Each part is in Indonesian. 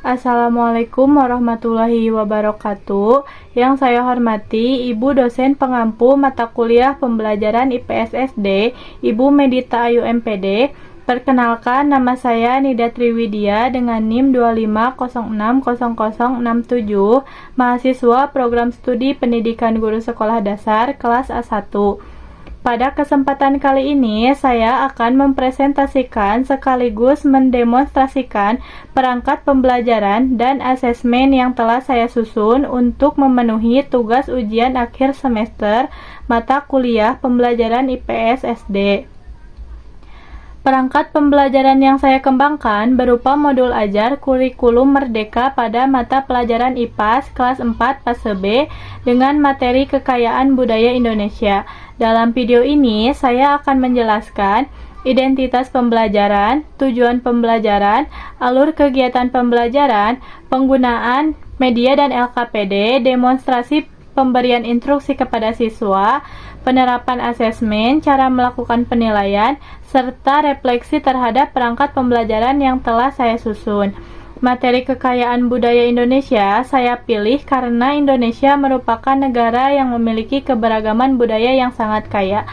Assalamualaikum warahmatullahi wabarakatuh. Yang saya hormati Ibu dosen pengampu mata kuliah pembelajaran IPS SD, Ibu Medita Ayu MPD. Perkenalkan, nama saya Nida Triwidia dengan NIM 25060067, mahasiswa program studi pendidikan guru sekolah dasar kelas A1. Pada kesempatan kali ini, saya akan mempresentasikan sekaligus mendemonstrasikan perangkat pembelajaran dan asesmen yang telah saya susun untuk memenuhi tugas ujian akhir semester mata kuliah pembelajaran IPS SD. Perangkat pembelajaran yang saya kembangkan berupa modul ajar kurikulum merdeka pada mata pelajaran IPAS kelas 4 fase B dengan materi kekayaan budaya Indonesia. Dalam video ini, saya akan menjelaskan identitas pembelajaran, tujuan pembelajaran, alur kegiatan pembelajaran, penggunaan media dan LKPD, demonstrasi pemberian instruksi kepada siswa, penerapan asesmen, cara melakukan penilaian, serta refleksi terhadap perangkat pembelajaran yang telah saya susun. Materi kekayaan budaya Indonesia saya pilih karena Indonesia merupakan negara yang memiliki keberagaman budaya yang sangat kaya.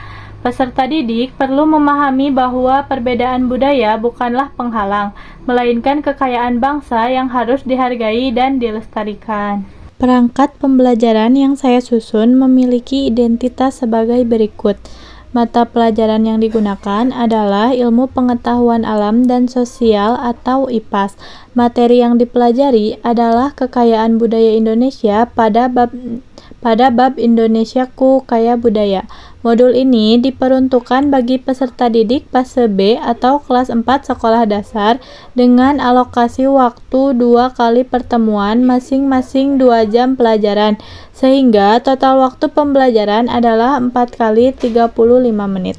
Peserta didik perlu memahami bahwa perbedaan budaya bukanlah penghalang, melainkan kekayaan bangsa yang harus dihargai dan dilestarikan. Perangkat pembelajaran yang saya susun memiliki identitas sebagai berikut. Mata pelajaran yang digunakan adalah Ilmu Pengetahuan Alam dan Sosial atau IPAS. Materi yang dipelajari adalah kekayaan budaya Indonesia pada bab Indonesiaku Kaya Budaya. Modul ini diperuntukkan bagi peserta didik fase B atau kelas 4 sekolah dasar dengan alokasi waktu 2 kali pertemuan masing-masing 2 jam pelajaran, sehingga total waktu pembelajaran adalah 4 kali 35 menit.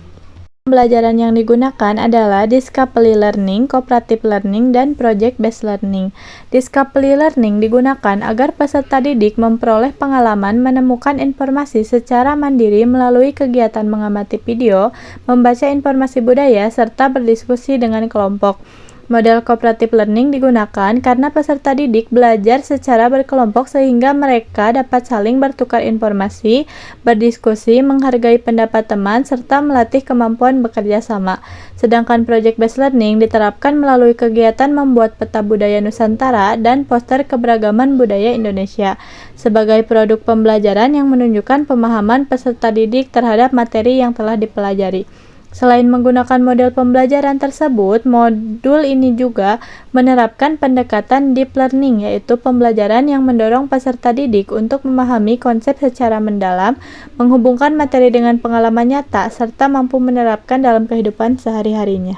Pembelajaran yang digunakan adalah Discovery Learning, Cooperative Learning, dan Project Based Learning. Discovery Learning digunakan agar peserta didik memperoleh pengalaman menemukan informasi secara mandiri melalui kegiatan mengamati video, membaca informasi budaya, serta berdiskusi dengan kelompok. Model cooperative learning digunakan karena peserta didik belajar secara berkelompok sehingga mereka dapat saling bertukar informasi, berdiskusi, menghargai pendapat teman, serta melatih kemampuan bekerja sama. Sedangkan project based learning diterapkan melalui kegiatan membuat peta budaya Nusantara dan poster keberagaman budaya Indonesia sebagai produk pembelajaran yang menunjukkan pemahaman peserta didik terhadap materi yang telah dipelajari. Selain menggunakan model pembelajaran tersebut, modul ini juga menerapkan pendekatan deep learning, yaitu pembelajaran yang mendorong peserta didik untuk memahami konsep secara mendalam, menghubungkan materi dengan pengalaman nyata, serta mampu menerapkan dalam kehidupan sehari-harinya.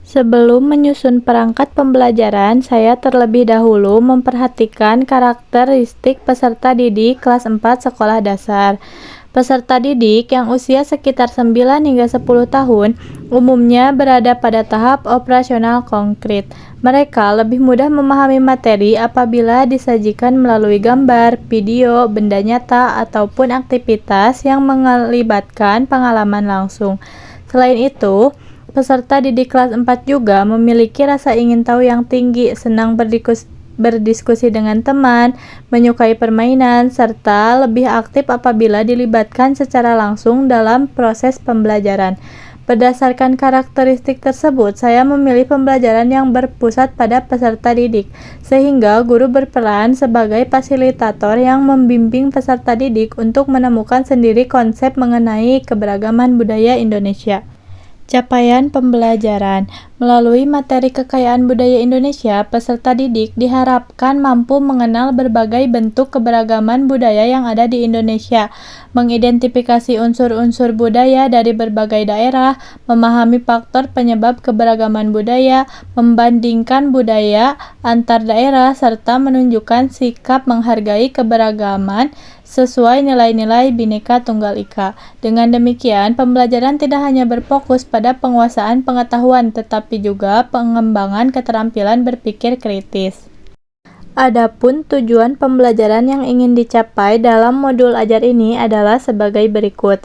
Sebelum menyusun perangkat pembelajaran, saya terlebih dahulu memperhatikan karakteristik peserta didik kelas 4 sekolah dasar. Peserta didik yang usia sekitar 9 hingga 10 tahun umumnya berada pada tahap operasional konkret. Mereka lebih mudah memahami materi apabila disajikan melalui gambar, video, benda nyata, ataupun aktivitas yang melibatkan pengalaman langsung. Selain itu, peserta didik kelas 4 juga memiliki rasa ingin tahu yang tinggi, senang berdiskusi dengan teman, menyukai permainan, serta lebih aktif apabila dilibatkan secara langsung dalam proses pembelajaran. Berdasarkan karakteristik tersebut, saya memilih pembelajaran yang berpusat pada peserta didik, sehingga guru berperan sebagai fasilitator yang membimbing peserta didik untuk menemukan sendiri konsep mengenai keberagaman budaya Indonesia. Capaian pembelajaran. Melalui materi kekayaan budaya Indonesia, peserta didik diharapkan mampu mengenal berbagai bentuk keberagaman budaya yang ada di Indonesia, mengidentifikasi unsur-unsur budaya dari berbagai daerah, memahami faktor penyebab keberagaman budaya, membandingkan budaya antar daerah, serta menunjukkan sikap menghargai keberagaman sesuai nilai-nilai Bhinneka Tunggal Ika. Dengan demikian, pembelajaran tidak hanya berfokus pada penguasaan pengetahuan, tetapi juga pengembangan keterampilan berpikir kritis. Adapun tujuan pembelajaran yang ingin dicapai dalam modul ajar ini adalah sebagai berikut.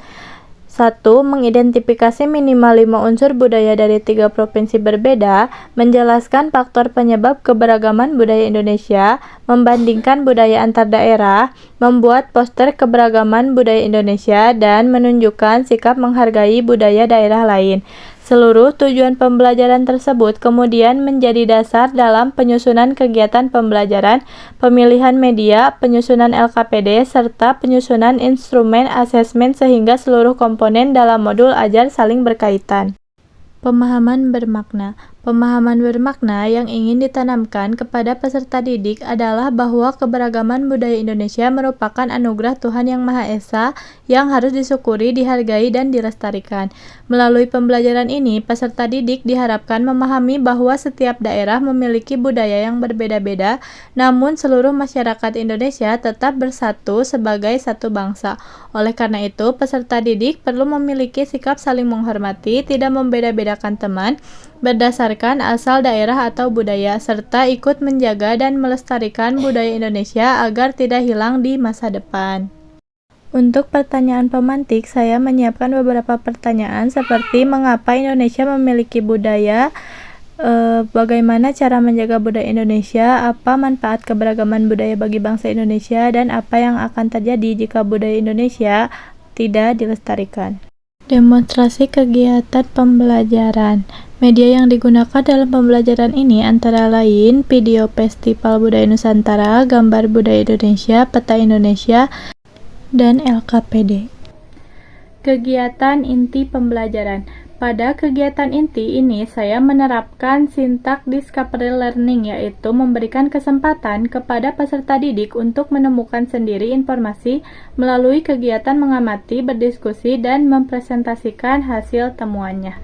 1. Mengidentifikasi minimal 5 unsur budaya dari 3 provinsi berbeda, menjelaskan faktor penyebab keberagaman budaya Indonesia, membandingkan budaya antar daerah, membuat poster keberagaman budaya Indonesia, dan menunjukkan sikap menghargai budaya daerah lain. Seluruh tujuan pembelajaran tersebut kemudian menjadi dasar dalam penyusunan kegiatan pembelajaran, pemilihan media, penyusunan LKPD, serta penyusunan instrumen asesmen sehingga seluruh komponen dalam modul ajar saling berkaitan. Pemahaman bermakna. Pemahaman bermakna yang ingin ditanamkan kepada peserta didik adalah bahwa keberagaman budaya Indonesia merupakan anugerah Tuhan Yang Maha Esa yang harus disyukuri, dihargai, dan dilestarikan. Melalui pembelajaran ini, peserta didik diharapkan memahami bahwa setiap daerah memiliki budaya yang berbeda-beda, namun seluruh masyarakat Indonesia tetap bersatu sebagai satu bangsa. Oleh karena itu, peserta didik perlu memiliki sikap saling menghormati, tidak membeda-bedakan teman, berdasarkan asal daerah atau budaya, serta ikut menjaga dan melestarikan budaya Indonesia agar tidak hilang di masa depan. Untuk pertanyaan pemantik, saya menyiapkan beberapa pertanyaan seperti mengapa Indonesia memiliki budaya, bagaimana cara menjaga budaya Indonesia, apa manfaat keberagaman budaya bagi bangsa Indonesia, dan apa yang akan terjadi jika budaya Indonesia tidak dilestarikan. Demonstrasi kegiatan pembelajaran. Media yang digunakan dalam pembelajaran ini antara lain video Festival Budaya Nusantara, gambar budaya Indonesia, peta Indonesia, dan LKPD. Kegiatan inti pembelajaran. Pada kegiatan inti ini, saya menerapkan sintak discovery learning, yaitu memberikan kesempatan kepada peserta didik untuk menemukan sendiri informasi melalui kegiatan mengamati, berdiskusi, dan mempresentasikan hasil temuannya.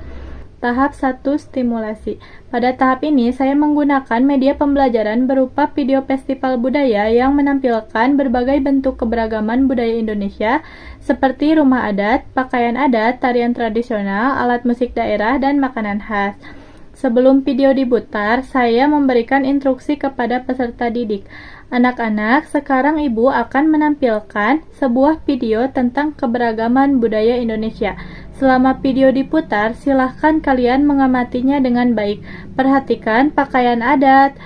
Tahap 1. Stimulasi. Pada tahap ini, saya menggunakan media pembelajaran berupa video festival budaya yang menampilkan berbagai bentuk keberagaman budaya Indonesia, seperti rumah adat, pakaian adat, tarian tradisional, alat musik daerah, dan makanan khas. Sebelum video diputar, saya memberikan instruksi kepada peserta didik. Anak-anak, sekarang Ibu akan menampilkan sebuah video tentang keberagaman budaya Indonesia. Selama video diputar, silahkan kalian mengamatinya dengan baik. Perhatikan pakaian adat,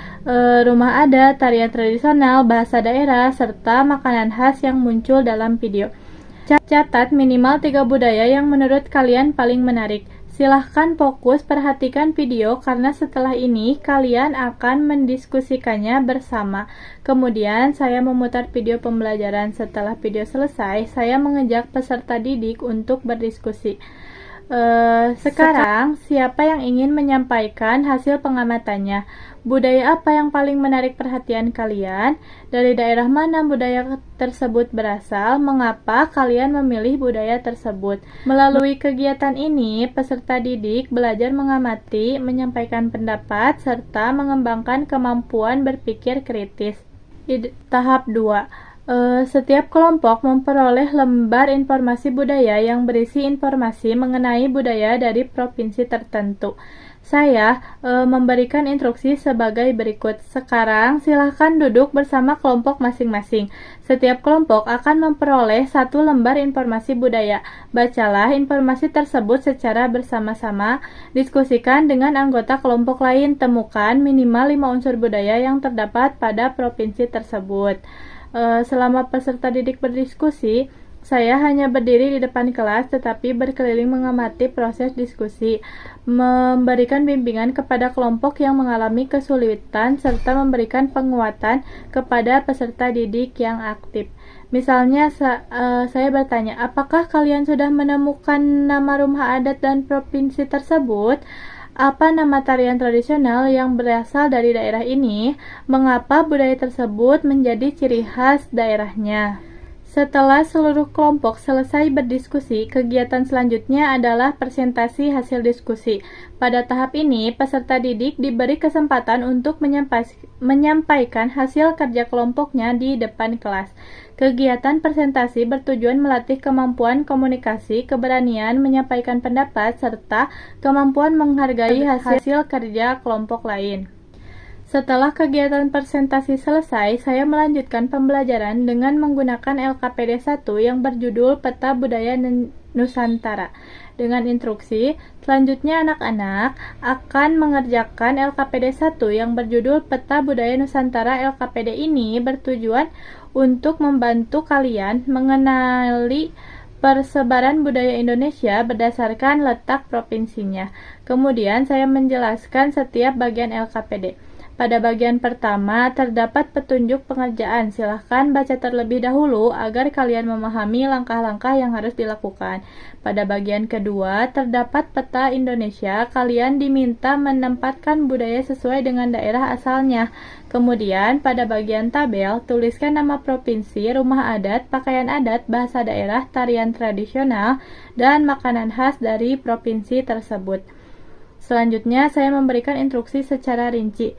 rumah adat, tarian tradisional, bahasa daerah, serta makanan khas yang muncul dalam video. Catat minimal 3 budaya yang menurut kalian paling menarik. Silahkan fokus perhatikan video karena setelah ini kalian akan mendiskusikannya bersama. Kemudian saya memutar video pembelajaran. Setelah video selesai, saya mengajak peserta didik untuk berdiskusi. Sekarang, siapa yang ingin menyampaikan hasil pengamatannya? Budaya apa yang paling menarik perhatian kalian? Dari daerah mana budaya tersebut berasal? Mengapa kalian memilih budaya tersebut? Melalui kegiatan ini, peserta didik belajar mengamati, menyampaikan pendapat, serta mengembangkan kemampuan berpikir kritis. Tahap 2. Setiap kelompok memperoleh lembar informasi budaya yang berisi informasi mengenai budaya dari provinsi tertentu. Saya memberikan instruksi sebagai berikut. Sekarang silahkan duduk bersama kelompok masing-masing. Setiap kelompok akan memperoleh 1 lembar informasi budaya. Bacalah informasi tersebut secara bersama-sama. Diskusikan dengan anggota kelompok lain. Temukan minimal 5 unsur budaya yang terdapat pada provinsi tersebut. Selama peserta didik berdiskusi, saya hanya berdiri di depan kelas tetapi berkeliling mengamati proses diskusi, memberikan bimbingan kepada kelompok yang mengalami kesulitan, serta memberikan penguatan kepada peserta didik yang aktif. Misalnya, saya bertanya, apakah kalian sudah menemukan nama rumah adat dan provinsi tersebut? Apa nama tarian tradisional yang berasal dari daerah ini? Mengapa budaya tersebut menjadi ciri khas daerahnya? Setelah seluruh kelompok selesai berdiskusi, kegiatan selanjutnya adalah presentasi hasil diskusi. Pada tahap ini, peserta didik diberi kesempatan untuk menyampaikan hasil kerja kelompoknya di depan kelas. Kegiatan presentasi bertujuan melatih kemampuan komunikasi, keberanian menyampaikan pendapat, serta kemampuan menghargai hasil kerja kelompok lain. Setelah kegiatan presentasi selesai, saya melanjutkan pembelajaran dengan menggunakan LKPD 1 yang berjudul Peta Budaya Nusantara. Dengan instruksi, selanjutnya anak-anak akan mengerjakan LKPD 1 yang berjudul Peta Budaya Nusantara. LKPD ini bertujuan untuk membantu kalian mengenali persebaran budaya Indonesia berdasarkan letak provinsinya. Kemudian saya menjelaskan setiap bagian LKPD. Pada bagian pertama terdapat petunjuk pengerjaan. Silahkan baca terlebih dahulu agar kalian memahami langkah-langkah yang harus dilakukan. Pada bagian kedua terdapat peta Indonesia. Kalian diminta menempatkan budaya sesuai dengan daerah asalnya. Kemudian pada bagian tabel tuliskan nama provinsi, rumah adat, pakaian adat, bahasa daerah, tarian tradisional, dan makanan khas dari provinsi tersebut. Selanjutnya saya memberikan instruksi secara rinci.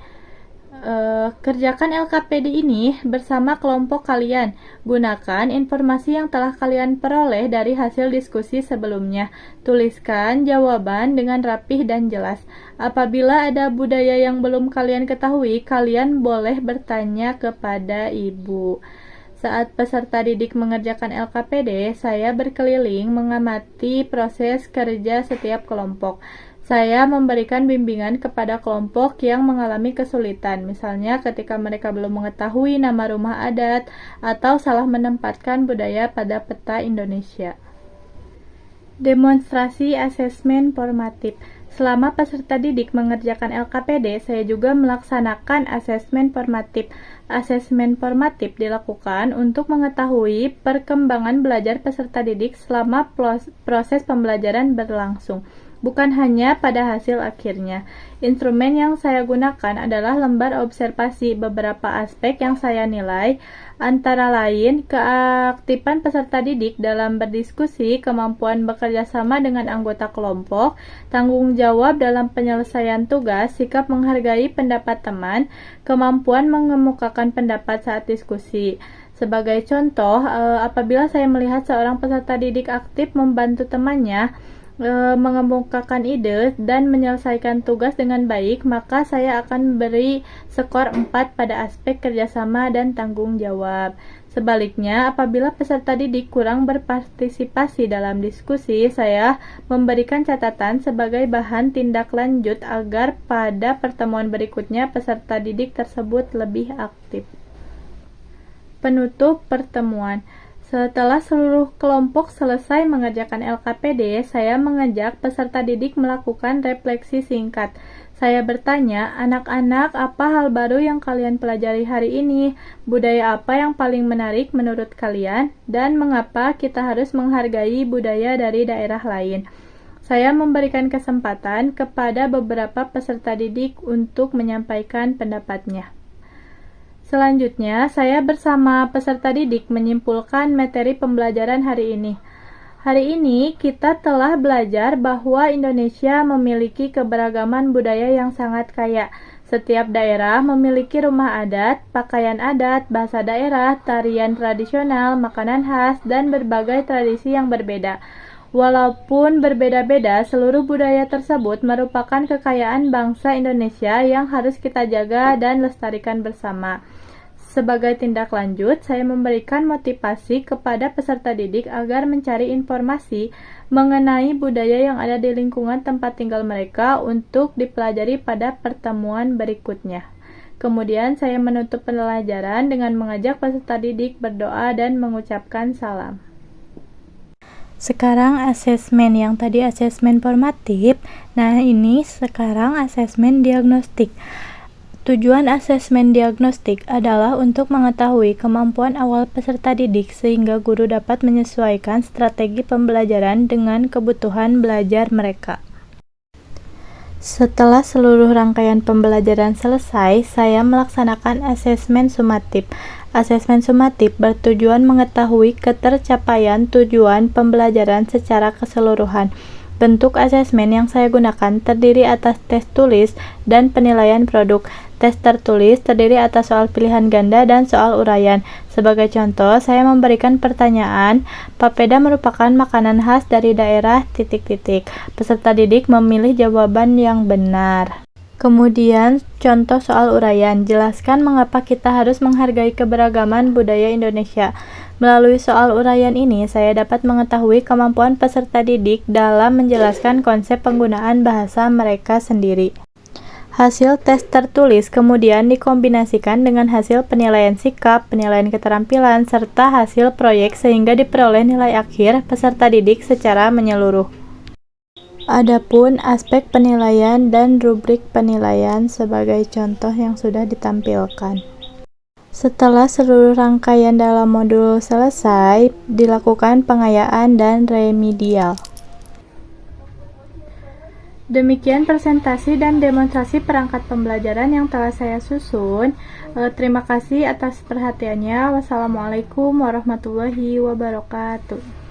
Kerjakan LKPD ini bersama kelompok kalian. Gunakan informasi yang telah kalian peroleh dari hasil diskusi sebelumnya. Tuliskan jawaban dengan rapih dan jelas. Apabila ada budaya yang belum kalian ketahui, kalian boleh bertanya kepada ibu. Saat peserta didik mengerjakan LKPD, saya berkeliling mengamati proses kerja setiap kelompok. Saya memberikan bimbingan kepada kelompok yang mengalami kesulitan, misalnya ketika mereka belum mengetahui nama rumah adat atau salah menempatkan budaya pada peta Indonesia. Demonstrasi asesmen formatif. Selama peserta didik mengerjakan LKPD, saya juga melaksanakan asesmen formatif. Asesmen formatif dilakukan untuk mengetahui perkembangan belajar peserta didik selama proses pembelajaran berlangsung, bukan hanya pada hasil akhirnya. Instrumen yang saya gunakan adalah lembar observasi. Beberapa aspek yang saya nilai antara lain keaktifan peserta didik dalam berdiskusi, kemampuan bekerja sama dengan anggota kelompok, tanggung jawab dalam penyelesaian tugas, sikap menghargai pendapat teman, kemampuan mengemukakan pendapat saat diskusi. Sebagai contoh, apabila saya melihat seorang peserta didik aktif membantu temannya mengemukakan ide dan menyelesaikan tugas dengan baik, maka saya akan beri skor 4 pada aspek kerjasama dan tanggung jawab. Sebaliknya, apabila peserta didik kurang berpartisipasi dalam diskusi, saya memberikan catatan sebagai bahan tindak lanjut agar pada pertemuan berikutnya peserta didik tersebut lebih aktif. Penutup pertemuan. Setelah seluruh kelompok selesai mengerjakan LKPD, saya mengajak peserta didik melakukan refleksi singkat. Saya bertanya, anak-anak, apa hal baru yang kalian pelajari hari ini? Budaya apa yang paling menarik menurut kalian? Dan mengapa kita harus menghargai budaya dari daerah lain? Saya memberikan kesempatan kepada beberapa peserta didik untuk menyampaikan pendapatnya. Selanjutnya, saya bersama peserta didik menyimpulkan materi pembelajaran hari ini. Hari ini, kita telah belajar bahwa Indonesia memiliki keberagaman budaya yang sangat kaya. Setiap daerah memiliki rumah adat, pakaian adat, bahasa daerah, tarian tradisional, makanan khas, dan berbagai tradisi yang berbeda. Walaupun berbeda-beda, seluruh budaya tersebut merupakan kekayaan bangsa Indonesia yang harus kita jaga dan lestarikan bersama. Sebagai tindak lanjut, saya memberikan motivasi kepada peserta didik agar mencari informasi mengenai budaya yang ada di lingkungan tempat tinggal mereka untuk dipelajari pada pertemuan berikutnya. Kemudian saya menutup pembelajaran dengan mengajak peserta didik berdoa dan mengucapkan salam. Sekarang asesmen, yang tadi asesmen formatif, nah ini sekarang asesmen diagnostik. Tujuan asesmen diagnostik adalah untuk mengetahui kemampuan awal peserta didik sehingga guru dapat menyesuaikan strategi pembelajaran dengan kebutuhan belajar mereka. Setelah seluruh rangkaian pembelajaran selesai, saya melaksanakan asesmen sumatif. Asesmen sumatif bertujuan mengetahui ketercapaian tujuan pembelajaran secara keseluruhan. Bentuk asesmen yang saya gunakan terdiri atas tes tulis dan penilaian produk. Tes tertulis terdiri atas soal pilihan ganda dan soal uraian. Sebagai contoh, saya memberikan pertanyaan, papeda merupakan makanan khas dari daerah ... Peserta didik memilih jawaban yang benar. Kemudian, contoh soal uraian. Jelaskan mengapa kita harus menghargai keberagaman budaya Indonesia. Melalui soal uraian ini, saya dapat mengetahui kemampuan peserta didik dalam menjelaskan konsep penggunaan bahasa mereka sendiri. Hasil tes tertulis kemudian dikombinasikan dengan hasil penilaian sikap, penilaian keterampilan, serta hasil proyek sehingga diperoleh nilai akhir peserta didik secara menyeluruh. Adapun aspek penilaian dan rubrik penilaian sebagai contoh yang sudah ditampilkan. Setelah seluruh rangkaian dalam modul selesai, dilakukan pengayaan dan remedial. Demikian presentasi dan demonstrasi perangkat pembelajaran yang telah saya susun. Terima kasih atas perhatiannya. Wassalamualaikum warahmatullahi wabarakatuh.